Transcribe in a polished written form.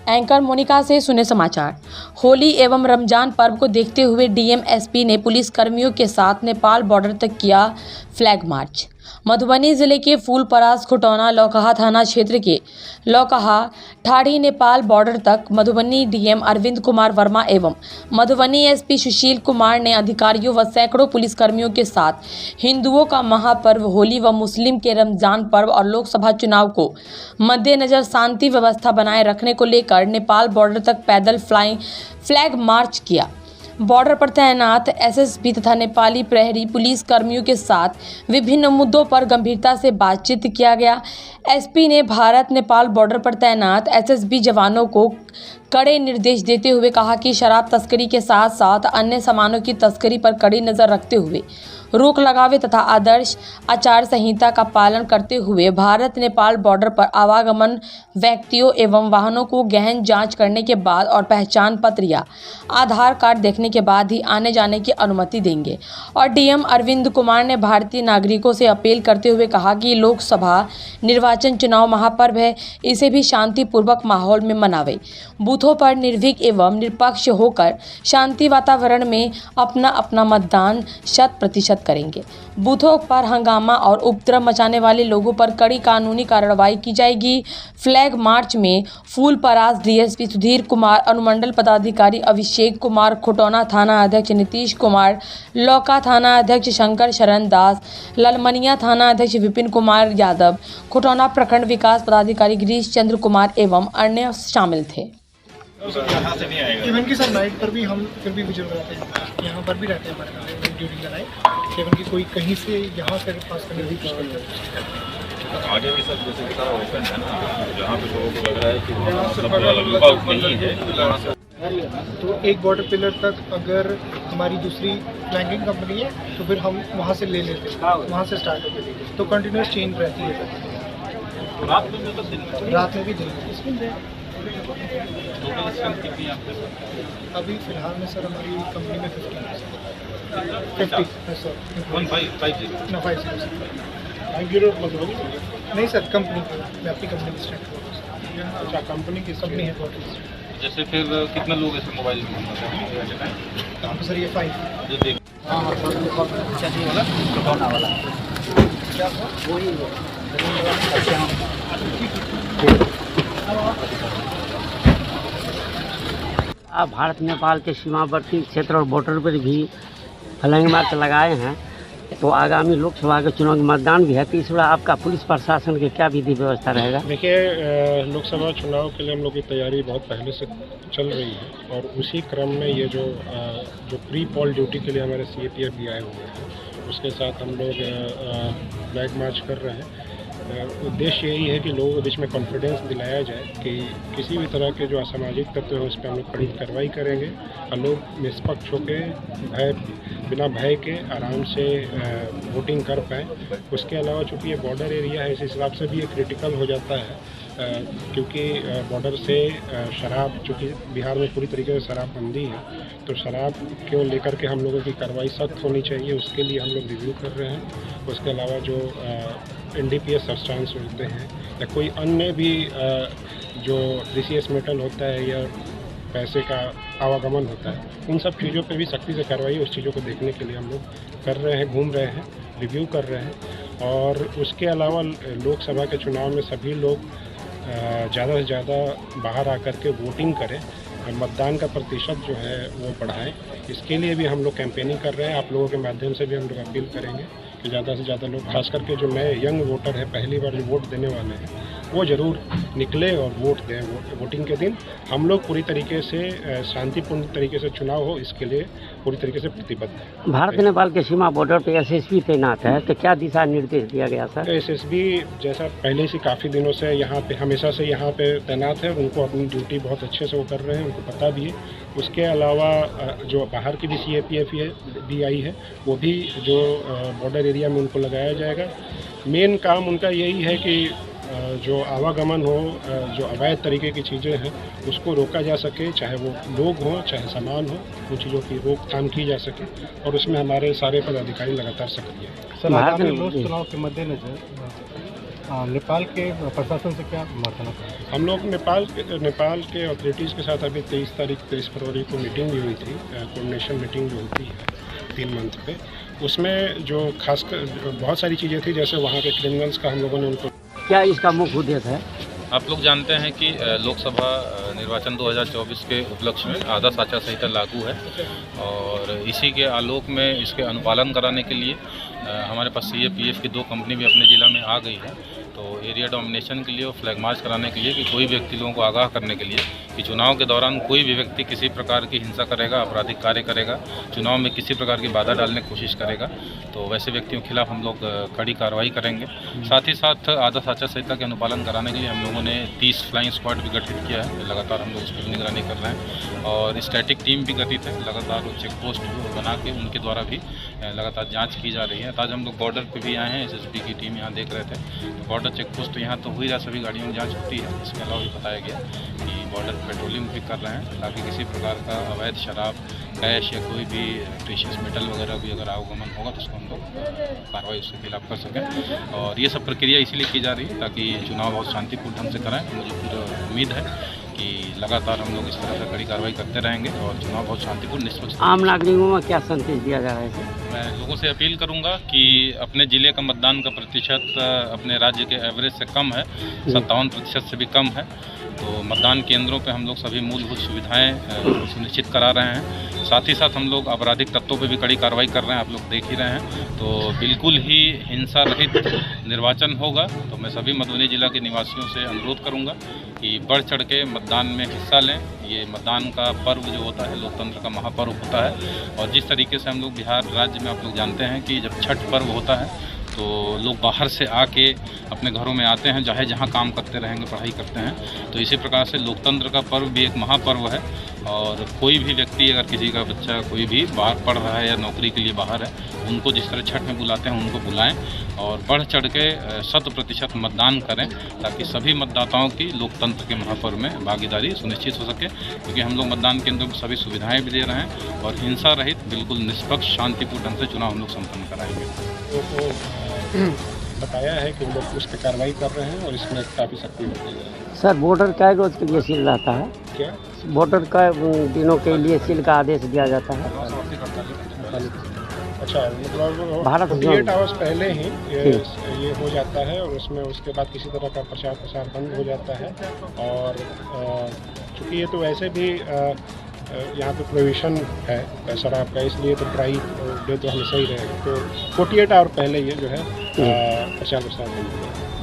Anchor Monika से सुने समाचार। होली एवं रमजान पर्व को देखते हुए डीएम एसपी ने पुलिस कर्मियों के साथ नेपाल बॉर्डर तक किया फ्लैग मार्च। मधुबनी जिले के फूलपरास खुटौना लौकहा थाना क्षेत्र के लौकहा ठाड़ी नेपाल बॉर्डर तक मधुबनी डीएम अरविंद कुमार वर्मा एवं मधुबनी एसपी सुशील कुमार ने अधिकारियों व सैकड़ों पुलिसकर्मियों के साथ हिंदुओं का महापर्व होली व मुस्लिम के रमजान पर्व और लोकसभा चुनाव को मद्देनजर शांति व्यवस्था बनाए रखने को लेकर नेपाल बॉर्डर तक पैदल फ्लैग मार्च किया। बॉर्डर पर तैनात एसएसबी तथा नेपाली प्रहरी पुलिस कर्मियों के साथ विभिन्न मुद्दों पर गंभीरता से बातचीत किया गया। एसपी ने भारत नेपाल बॉर्डर पर तैनात एसएसबी जवानों को कड़े निर्देश देते हुए कहा कि शराब तस्करी के साथ साथ अन्य सामानों की तस्करी पर कड़ी नज़र रखते हुए रोक लगावे तथा आदर्श आचार संहिता का पालन करते हुए भारत नेपाल बॉर्डर पर आवागमन व्यक्तियों एवं वाहनों को गहन जांच करने के बाद और पहचान पत्र या आधार कार्ड देखने के बाद ही आने जाने की अनुमति देंगे। और डीएम अरविंद कुमार ने भारतीय नागरिकों से अपील करते हुए कहा कि लोकसभा निर्वाचन चुनाव महापर्व है, इसे भी शांतिपूर्वक माहौल में मनावे। बूथों पर निर्भीक एवं निष्पक्ष होकर शांति वातावरण में अपना अपना मतदान 100% करेंगे। बूथों पर हंगामा और उपद्रव मचाने वाले लोगों पर कड़ी कानूनी कार्रवाई की जाएगी। फ्लैग मार्च में फूलपरास डीएसपी सुधीर कुमार, अनुमंडल पदाधिकारी अभिषेक कुमार, खुटौना थाना अध्यक्ष नीतीश कुमार, लौका थाना अध्यक्ष शंकर शरण दास, ललमनिया थाना अध्यक्ष विपिन कुमार यादव, खुटौना प्रखंड विकास पदाधिकारी गिरीश चंद्र कुमार एवं अन्य शामिल थे। इवन की सर नाइट पर भी हम फिर भी विजिट रहते हैं, यहाँ पर भी रहते हैं हमारे ड्यूटी का नाइट। इवन की कोई कहीं से यहाँ से पास करने की कोशिश करते हैं। आगे भी सब जैसे कि सारा ओपन है ना, जहाँ पे लोगों को लग रहा है कि मतलब नहीं है, तो एक बॉर्डर पिलर तक अगर हमारी दूसरी फ्लैंकिंग कंपनी है तो फिर हम वहाँ से ले लेते हैं, वहाँ से स्टार्ट होते हैं, तो कंटिन्यूस चेंज रहती है। रात में भी दिन अभी फिलहाल में सर हमारी कंपनी में 50 नहीं सर, कंपनी मैं अपनी कंपनी की स्टार्ट करूँ। अच्छा, कंपनी की कंपनी है जैसे फिर कितने लोग ऐसे मोबाइल में सर? ये 5 जो देख आप भारत नेपाल के सीमावर्ती क्षेत्र और बॉर्डर पर भी फ्लैग मार्च लगाए हैं, तो आगामी लोकसभा के चुनाव में मतदान भी है, तो इस बार आपका पुलिस प्रशासन के क्या विधि व्यवस्था रहेगा? देखिए, लोकसभा चुनाव के लिए हम लोग की तैयारी बहुत पहले से चल रही है और उसी क्रम में ये जो प्री पोल ड्यूटी के लिए हमारे सीएपीएफ भी आए हुए हैं, उसके साथ हम लोग फ्लैग मार्च कर रहे हैं। उद्देश्य यही है कि लोगों के बीच में कॉन्फिडेंस दिलाया जाए कि किसी भी तरह के जो असामाजिक तत्व हैं उस पर हम लोग कड़ी कार्रवाई करेंगे और लोग निष्पक्ष होकर बिना भय के आराम से वोटिंग कर पाएँ। उसके अलावा चूँकि ये बॉर्डर एरिया है, इस हिसाब से भी ये क्रिटिकल हो जाता है क्योंकि बॉर्डर से शराब, चूँकि बिहार में पूरी तरीके से शराबबंदी है, तो शराब को लेकर के हम लोगों की कार्रवाई सख्त होनी चाहिए। उसके लिए हम लोग रिव्यू कर रहे हैं। उसके अलावा जो एनडीपीएस सब्सटेंस होते हैं या कोई अन्य भी जो प्रीसियस मेटल होता है या पैसे का आवागमन होता है, उन सब चीज़ों पे भी सख्ती से कार्रवाई, उस चीज़ों को देखने के लिए हम लोग कर रहे हैं, घूम रहे हैं, रिव्यू कर रहे हैं। और उसके अलावा लोकसभा के चुनाव में सभी लोग ज़्यादा से ज़्यादा बाहर आकर के वोटिंग करें और मतदान का प्रतिशत जो है वो बढ़ाएं। इसके लिए भी हम लोग कैंपेनिंग कर रहे हैं। आप लोगों के माध्यम से भी हम लोग अपील करेंगे कि ज़्यादा से ज़्यादा लोग, खास करके जो नए यंग वोटर है, पहली बार जो वोट देने वाले हैं, वो ज़रूर निकले और वोट दें। वोटिंग के दिन हम लोग पूरी तरीके से शांतिपूर्ण तरीके से चुनाव हो, इसके लिए पूरी तरीके से प्रतिबद्ध है। भारत नेपाल के सीमा बॉर्डर पे एसएसबी तैनात है, तो क्या दिशा निर्देश दिया गया सर? तो एसएसबी जैसा पहले से काफ़ी दिनों से यहाँ पे, हमेशा से यहाँ पे तैनात है, उनको अपनी ड्यूटी बहुत अच्छे से वो कर रहे हैं, उनको पता भी है। उसके अलावा जो बाहर की भी सीएपीएफ भी आई है, वो भी जो बॉर्डर एरिया में उनको लगाया जाएगा। मेन काम उनका यही है कि जो आवागमन हो, जो अवैध तरीके की चीज़ें हैं उसको रोका जा सके, चाहे वो लोग हों चाहे सामान हो, उन चीज़ों की रोकथाम की जा सके और उसमें हमारे सारे पदाधिकारी लगातार सक्रिय हैं। सर, आगामी लोकसभा चुनाव के मद्देनजर नेपाल के प्रशासन से क्या वार्तालाप है? हम लोग नेपाल के ऑथोरिटीज़ के साथ अभी 23 फरवरी को मीटिंग भी हुई थी, कोऑर्डिनेशन मीटिंग जो होती है 3 मंथ पे। उसमें जो खासकर बहुत सारी चीज़ें थी, जैसे वहाँ के क्रिमिनल्स का हम लोगों ने उनको क्या इसका मुख्य उद्देश्य है? आप लोग जानते हैं कि लोकसभा निर्वाचन 2024 के उपलक्ष्य में आदर्श आचार संहिता लागू है और इसी के आलोक में इसके अनुपालन कराने के लिए हमारे पास CAPF की 2 कंपनी भी अपने ज़िला में आ गई है। तो एरिया डोमिनेशन के लिए और फ्लैग मार्च कराने के लिए कि कोई व्यक्ति लोगों को आगाह करने के लिए कि चुनाव के दौरान कोई भी व्यक्ति किसी प्रकार की हिंसा करेगा, आपराधिक कार्य करेगा, चुनाव में किसी प्रकार की बाधा डालने की कोशिश करेगा, तो वैसे व्यक्तियों के खिलाफ हम लोग कड़ी कार्रवाई करेंगे। साथ ही साथ आदर्श आचार संहिता के अनुपालन कराने के लिए हम लोगों ने 30 फ्लाइंग स्क्वाड भी गठित किया है। लगातार हम लोग उस पर निगरानी कर रहे हैं और स्टैटिक टीम भी गठित है। लगातार वो चेक पोस्ट बना के उनके द्वारा भी लगातार जाँच की जा रही है। आज हम लोग बॉर्डर पर भी आए हैं, SSB की टीम यहाँ देख रहे थे। तो बॉर्डर चेक पोस्ट यहाँ तो हुई रहा, सभी गाड़ियों में जाँच होती है। इसके अलावा भी बताया गया कि बॉर्डर पेट्रोलिंग भी कर रहे हैं ताकि किसी प्रकार का अवैध शराब, कैश या कोई भी प्रेशियस मेटल वगैरह भी अगर आवागमन होगा तो उसको हम लोग कार्रवाई उसके खिलाफ कर सकें। और ये सब प्रक्रिया इसीलिए की जा रही है ताकि चुनाव बहुत शांतिपूर्ण ढंग से कराएं। मुझे पूरा उम्मीद है कि लगातार हम लोग इस तरह से कड़ी कार्रवाई करते रहेंगे और चुनाव बहुत शांतिपूर्ण निष्पक्ष। आम नागरिकों में क्या संदेश दिया जा रहा है? मैं लोगों से अपील करूंगा कि अपने ज़िले का मतदान का प्रतिशत अपने राज्य के एवरेज से कम है, 57% से भी कम है। तो मतदान केंद्रों पे हम लोग सभी मूलभूत सुविधाएं सुनिश्चित करा रहे हैं। साथ ही साथ हम लोग आपराधिक तत्वों पे भी कड़ी कार्रवाई कर रहे हैं, आप लोग देख ही रहे हैं। तो बिल्कुल ही हिंसा रहित निर्वाचन होगा। तो मैं सभी मधुबनी जिला के निवासियों से अनुरोध करूंगा कि बढ़ चढ़ के मतदान में हिस्सा लें। ये मतदान का पर्व जो होता है लोकतंत्र का महापर्व होता है और जिस तरीके से हम लोग बिहार राज्य में आप लोग जानते हैं कि जब छठ पर्व होता है तो लोग बाहर से आके अपने घरों में आते हैं, चाहे जहाँ काम करते रहेंगे, पढ़ाई करते हैं। तो इसी प्रकार से लोकतंत्र का पर्व भी एक महापर्व है और कोई भी व्यक्ति अगर किसी का बच्चा कोई भी बाहर पढ़ रहा है या नौकरी के लिए बाहर है, उनको जिस तरह छठ में बुलाते हैं उनको बुलाएं और बढ़ चढ़ के 100% मतदान करें ताकि सभी मतदाताओं की लोकतंत्र के महापर्व में भागीदारी सुनिश्चित हो सके। क्योंकि हम लोग मतदान केंद्रों को सभी सुविधाएँ भी दे रहे हैं और हिंसा रहित बिल्कुल निष्पक्ष शांतिपूर्ण ढंग से चुनाव हम लोग संपन्न कराएंगे। बताया है कि हम लोग उस पर कार्रवाई कर रहे हैं और इसमें काफ़ी सख्ती होती है। सर, बॉर्डर कै रोज के लिए सील रहता है? क्या बॉर्डर कै दिनों के लिए सील का आदेश दिया जाता है? अच्छा, मतलब भारत 48 आवर्स पहले ही ये हो जाता है और उसमें उसके बाद किसी तरह का प्रचार प्रसार बंद हो जाता है। और चूँकि ये तो वैसे भी यहाँ पे प्रोविशन है शराब का, इसलिए तो ड्राई डे तो हमेशा ही रहेगा। तो 48 आवर पहले ये जो है प्रचार प्रसार बंद हो जाएगा।